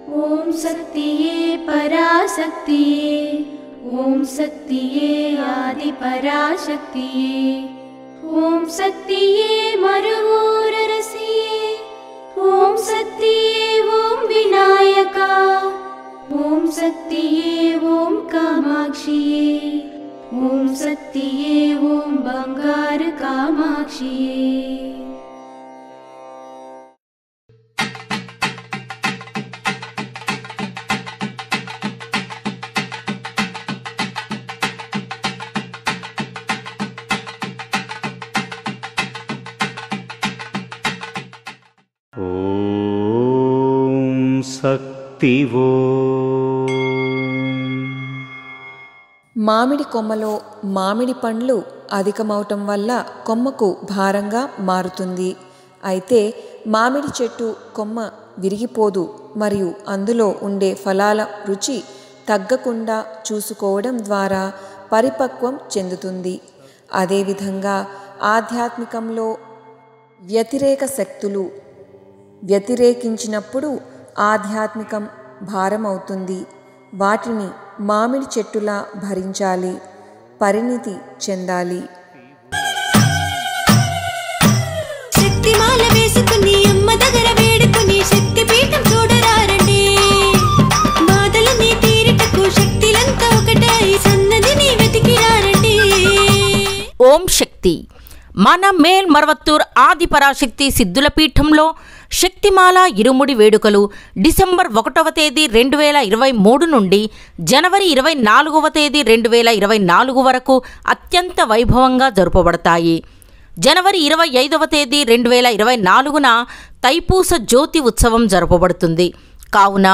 ओम शक्तिये पराशक्तिये, ओम शक्तिये आदि पराशक्तिये, ओम शक्तिये मरुवोररसिये, ओम शक्तिये ओम विनायका, ओम शक्तिये ओम कामाक्षिये, ओम शक्तिये ओम बंगार कामाक्षिये। ఓం శక్తివో. మామిడి కొమ్మలో మామిడి పండ్లు అధికమవటం వల్ల కొమ్మకు భారంగా మారుతుంది. అయితే మామిడి చెట్టు కొమ్మ విరిగిపోదు మరియు అందులో ఉండే ఫలాల రుచి తగ్గకుండా చూసుకోవడం ద్వారా పరిపక్వం చెందుతుంది. అదేవిధంగా ఆధ్యాత్మికంలో వ్యతిరేక శక్తులు వ్యతిరేకించినప్పుడు ఆధ్యాత్మికం భారమవుతుంది. వాటిని మామిడి చెట్టులా భరించాలి, పరిణితి చెందాలి. శక్తిమాల వేసుకుని అమ్మ దగ్గర వేడుకుని శక్తి పీఠం చూడరారండి. బాధలని తీరిటకు శక్తిలంతా ఒకటై సన్నదిని వెతికిరారండి. ఓం శక్తి. మన మేల్ మరవత్తూర్ ఆది పరాశక్తి సిద్ధుల పీఠంలో శక్తిమాల ఇరుముడి వేడుకలు డిసెంబర్ 1వ తేదీ 2023 నుండి జనవరి 24వ తేదీ 2024 వరకు అత్యంత వైభవంగా జరుపబడతాయి. జనవరి 25వ తేదీ 2024న తైపూస జ్యోతి ఉత్సవం జరపబడుతుంది. కావున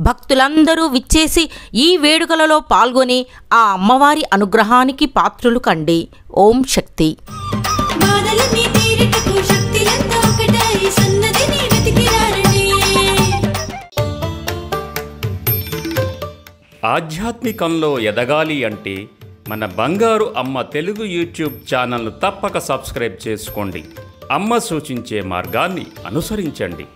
భక్తులందరూ విచ్చేసి ఈ వేడుకలలో పాల్గొని ఆ అమ్మవారి అనుగ్రహానికి పాత్రులు కండి. ఓం శక్తి. బాధలని తీరిటకు శక్తిలంతా ఒకటై సన్నదిని వెతికిరారండి. ఆధ్యాత్మికంలో ఎదగాలి అంటే మన బంగారు అమ్మ తెలుగు యూట్యూబ్ ఛానల్ను తప్పక సబ్స్క్రైబ్ చేసుకోండి. అమ్మ సూచించే మార్గాన్ని అనుసరించండి.